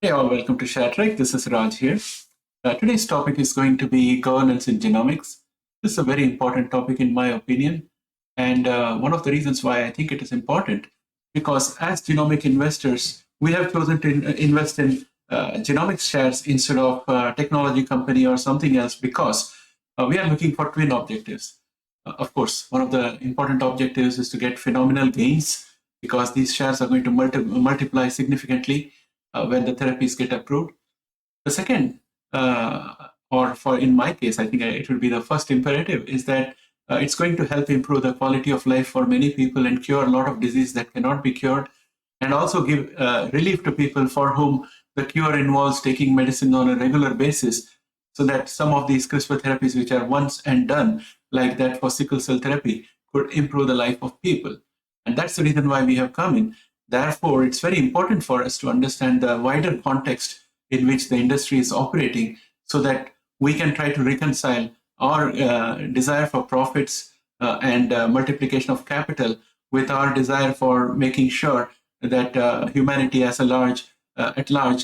Hey all, welcome to ShareTreck. This is Raj here. Today's topic is going to be governance in genomics. This is a very important topic in my opinion. And one of the reasons why I think it is important, because as genomic investors, we have chosen to invest in genomics shares instead of technology company or something else because we are looking for twin objectives. Of course, one of the important objectives is to get phenomenal gains because these shares are going to multiply significantly when the therapies get approved. The second, or for in my case, I think it would be the first imperative, is that it's going to help improve the quality of life for many people and cure a lot of disease that cannot be cured, and also give relief to people for whom the cure involves taking medicine on a regular basis, so that some of these CRISPR therapies, which are once and done, like that for sickle cell therapy, could improve the life of people. And that's the reason why we have come in. Therefore, it's very important for us to understand the wider context in which the industry is operating so that we can try to reconcile our desire for profits and multiplication of capital with our desire for making sure that humanity at large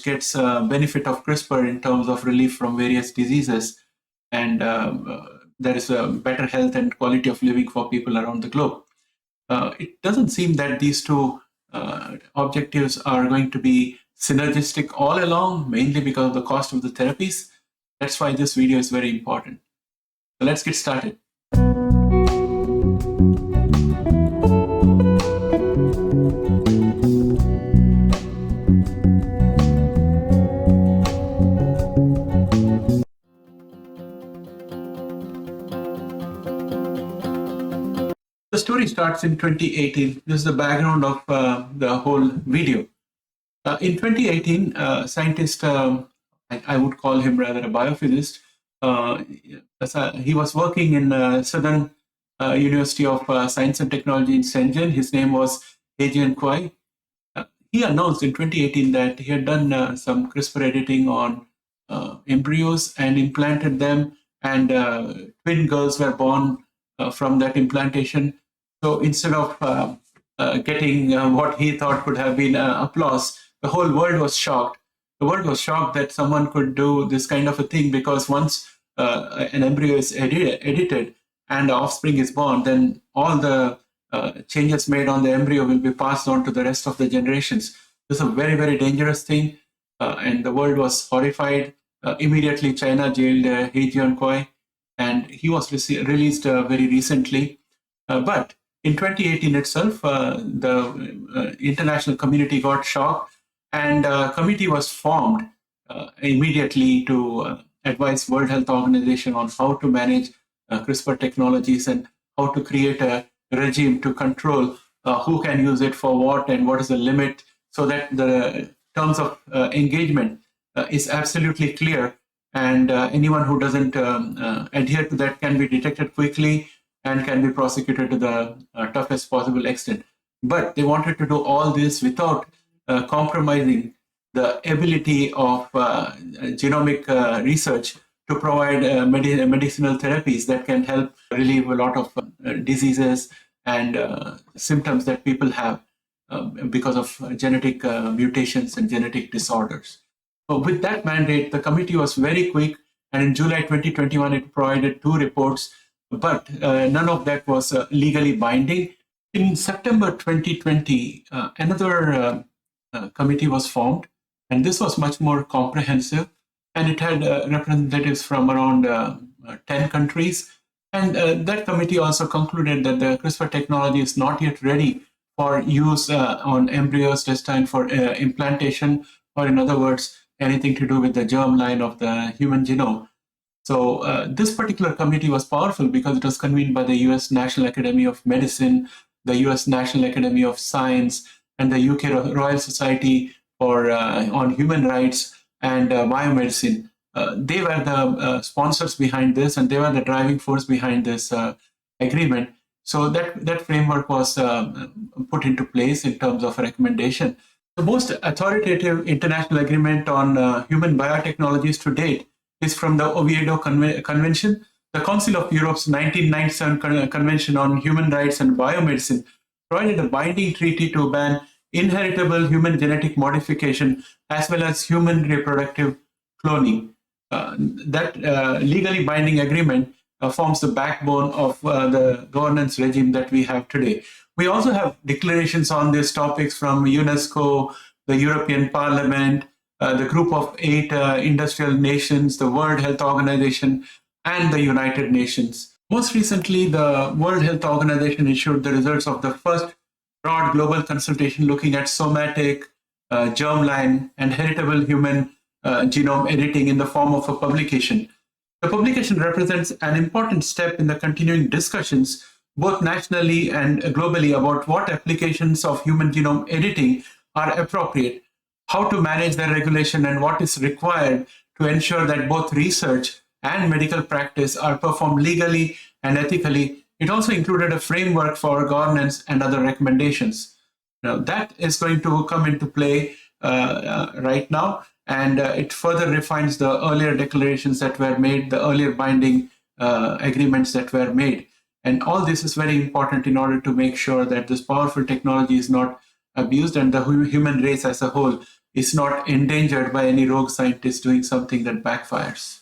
gets benefit of CRISPR in terms of relief from various diseases, and there is a better health and quality of living for people around the globe. It doesn't seem that these two objectives are going to be synergistic all along, mainly because of the cost of the therapies. That's why this video is very important. So let's get started. The story starts in 2018. This is the background of the whole video. In 2018, scientist, I would call him rather a biophysicist, he was working in Southern University of Science and Technology in Shenzhen. His name was Hejian Kuai. He announced in 2018 that he had done some CRISPR editing on embryos and implanted them, and twin girls were born from that implantation. So instead of getting what he thought could have been applause, the whole world was shocked. The world was shocked that someone could do this kind of a thing, because once an embryo is edited and the offspring is born, then all the changes made on the embryo will be passed on to the rest of the generations. This is a very, very dangerous thing, and the world was horrified. Immediately, China jailed He Jiankui, and he was released very recently. But in 2018 itself, the international community got shocked, and a committee was formed immediately to advise World Health Organization on how to manage CRISPR technologies and how to create a regime to control who can use it for what and what is the limit, so that the terms of engagement is absolutely clear, and anyone who doesn't adhere to that can be detected quickly and can be prosecuted to the toughest possible extent. But they wanted to do all this without compromising the ability of genomic research to provide medicinal therapies that can help relieve a lot of diseases and symptoms that people have because of genetic mutations and genetic disorders. So with that mandate, the committee was very quick, and in July 2021, it provided 2 reports, but none of that was legally binding. In September 2020, another committee was formed, and this was much more comprehensive, and it had representatives from around 10 countries. And that committee also concluded that the CRISPR technology is not yet ready for use on embryos destined for implantation, or in other words, anything to do with the germline of the human genome. So this particular committee was powerful because it was convened by the US National Academy of Medicine, the US National Academy of Science, and the UK Royal Society for on Human Rights and Biomedicine. They were the sponsors behind this, and they were the driving force behind this agreement. So that framework was put into place in terms of a recommendation. The most authoritative international agreement on human biotechnologies to date is from the Oviedo Convention. The Council of Europe's 1997 Convention on Human Rights and Biomedicine provided a binding treaty to ban inheritable human genetic modification as well as human reproductive cloning. That legally binding agreement forms the backbone of the governance regime that we have today. We also have declarations on these topics from UNESCO, the European Parliament, the Group of 8 industrial nations, the World Health Organization, and the United Nations. Most recently, the World Health Organization issued the results of the first broad global consultation looking at somatic, germline, and heritable human genome editing in the form of a publication. The publication represents an important step in the continuing discussions, both nationally and globally, about what applications of human genome editing are appropriate, how to manage their regulation, and what is required to ensure that both research and medical practice are performed legally and ethically. It also included a framework for governance and other recommendations. Now, that is going to come into play right now, and it further refines the earlier declarations that were made, the earlier binding agreements that were made. And all this is very important in order to make sure that this powerful technology is not abused and the human race as a whole is not endangered by any rogue scientist doing something that backfires.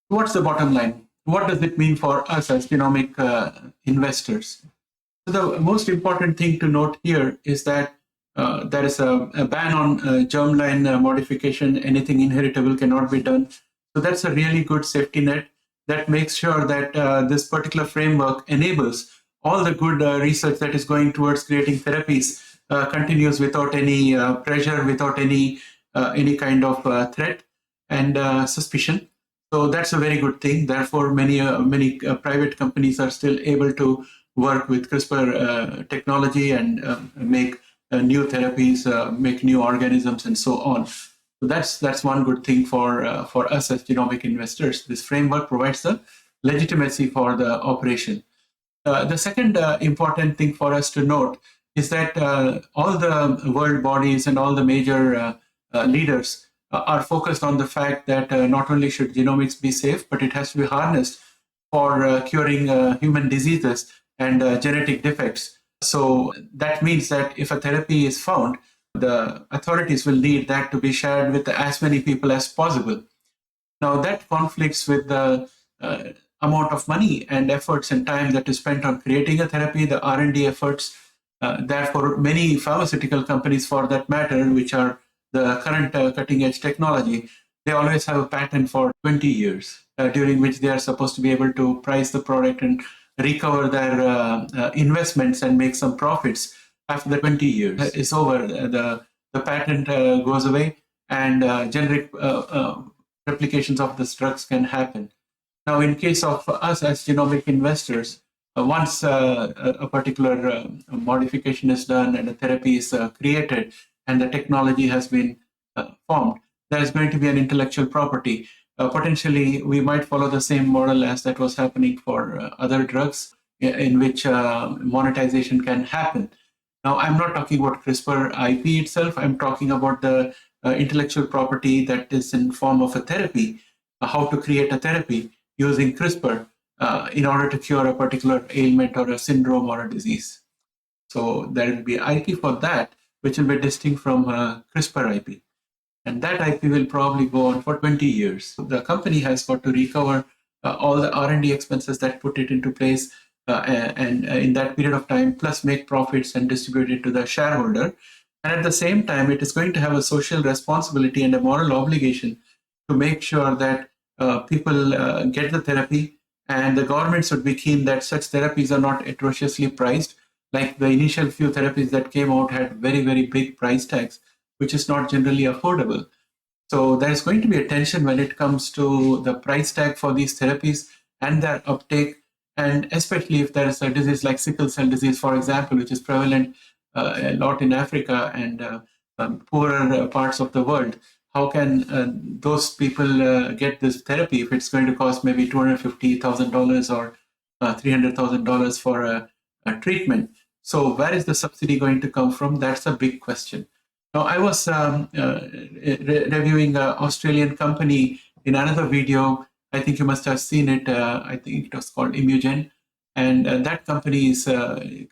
What's the bottom line? What does it mean for us as genomic investors? So the most important thing to note here is that there is a ban on germline modification. Anything inheritable cannot be done. So that's a really good safety net that makes sure that this particular framework enables all the good research that is going towards creating therapies continues without any pressure, without any kind of threat and suspicion. So that's a very good thing. Therefore, many private companies are still able to work with CRISPR technology and make new therapies, make new organisms, and so on. So that's one good thing for us as genomic investors. This framework provides the legitimacy for the operation. The second important thing for us to note is that all the world bodies and all the major leaders are focused on the fact that not only should genomics be safe, but it has to be harnessed for curing human diseases and genetic defects. So that means that if a therapy is found, the authorities will need that to be shared with as many people as possible. Now that conflicts with the amount of money and efforts and time that is spent on creating a therapy, the R&D efforts. Therefore, many pharmaceutical companies, for that matter, which are the current cutting-edge technology, they always have a patent for 20 years, during which they are supposed to be able to price the product and recover their investments and make some profits. After the 20 years is over, the patent goes away and generic replications of the drugs can happen. Now, in case of us as genomic investors, once a particular modification is done and a therapy is created and the technology has been formed, there is going to be an intellectual property. Potentially, we might follow the same model as that was happening for other drugs, in which monetization can happen. Now, I'm not talking about CRISPR IP itself. I'm talking about the intellectual property that is in form of a therapy, how to create a therapy using CRISPR in order to cure a particular ailment or a syndrome or a disease. So there will be IP for that, which will be distinct from CRISPR IP. And that IP will probably go on for 20 years. The company has got to recover all the R&D expenses that put it into place and in that period of time, plus make profits and distribute it to the shareholder. And at the same time, it is going to have a social responsibility and a moral obligation to make sure that people get the therapy, and the government should be keen that such therapies are not atrociously priced. Like the initial few therapies that came out had very, very big price tags, which is not generally affordable. So there is going to be a tension when it comes to the price tag for these therapies and their uptake, and especially if there is a disease like sickle cell disease, for example, which is prevalent a lot in Africa and poorer parts of the world. How can those people get this therapy if it's going to cost maybe $250,000 or $300,000 for a treatment? So where is the subsidy going to come from? That's a big question. Now, I was reviewing an Australian company in another video. I think you must have seen it. I think it was called Immugen. And that company is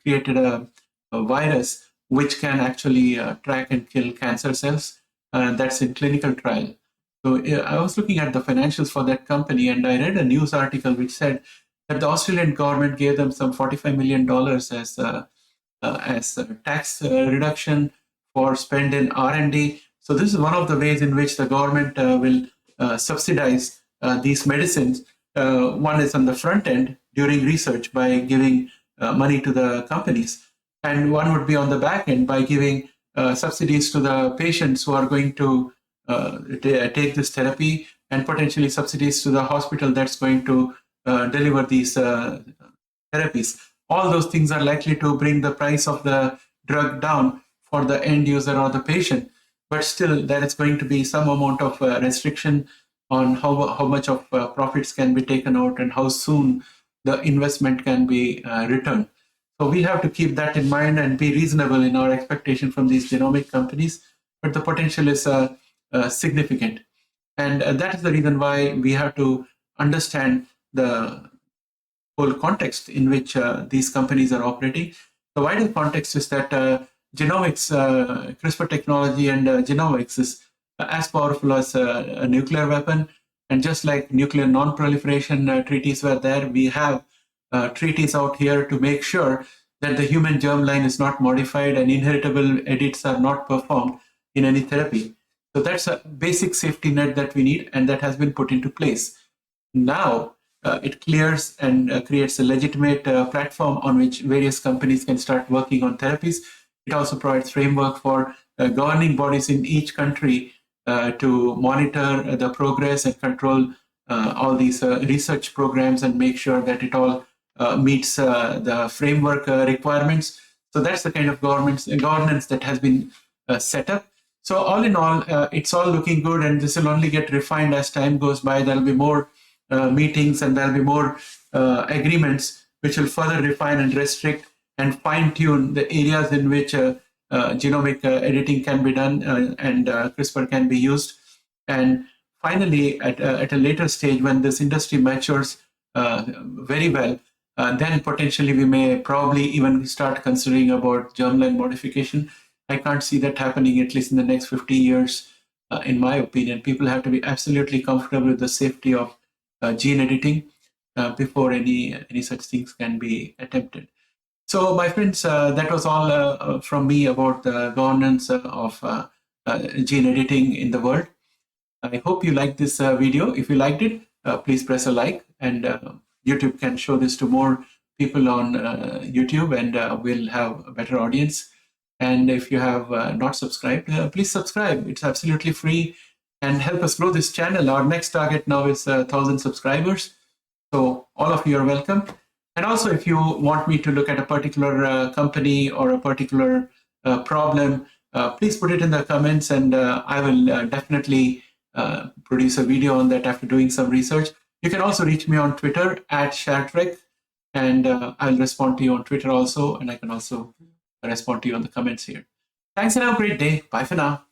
created a virus which can actually track and kill cancer cells. That's in clinical trial. So I was looking at the financials for that company, and I read a news article which said that the Australian government gave them some $45 million as tax reduction for spend in R&D. So this is one of the ways in which the government will subsidize these medicines. One is on the front end during research by giving money to the companies, and one would be on the back end by giving subsidies to the patients who are going to take this therapy, and potentially subsidies to the hospital that's going to deliver these therapies. All those things are likely to bring the price of the drug down for the end user or the patient, but still there is going to be some amount of restriction on how much of profits can be taken out and how soon the investment can be returned. So we have to keep that in mind and be reasonable in our expectation from these genomic companies, but the potential is significant. And that is the reason why we have to understand the whole context in which these companies are operating. The wider context is that genomics, CRISPR technology and genomics is as powerful as a nuclear weapon. And just like nuclear non-proliferation treaties were there, we have treaties out here to make sure that the human germline is not modified and inheritable edits are not performed in any therapy. So that's a basic safety net that we need, and that has been put into place. Now, it clears and creates a legitimate platform on which various companies can start working on therapies. It also provides framework for governing bodies in each country to monitor the progress and control all these research programs and make sure that it all meets the framework requirements. So that's the kind of governance that has been set up. So all in all, it's all looking good, and this will only get refined as time goes by. There'll be more meetings, and there'll be more agreements which will further refine and restrict and fine-tune the areas in which genomic editing can be done and CRISPR can be used. And finally, at a later stage, when this industry matures very well, then potentially we may probably even start considering about germline modification. I can't see that happening, at least in the next 50 years, in my opinion. People have to be absolutely comfortable with the safety of gene editing before any such things can be attempted. So, my friends, that was all from me about the governance of gene editing in the world. I hope you liked this video. If you liked it, please press a like, and YouTube can show this to more people on YouTube, and we'll have a better audience. And if you have not subscribed, please subscribe. It's absolutely free and help us grow this channel. Our next target now is 1,000 subscribers. So all of you are welcome. And also, if you want me to look at a particular company or a particular problem, please put it in the comments, and I will definitely produce a video on that after doing some research. You can also reach me on Twitter at ShareTreck, and I'll respond to you on Twitter also, and I can also respond to you on the comments here. Thanks, and have a great day. Bye for now.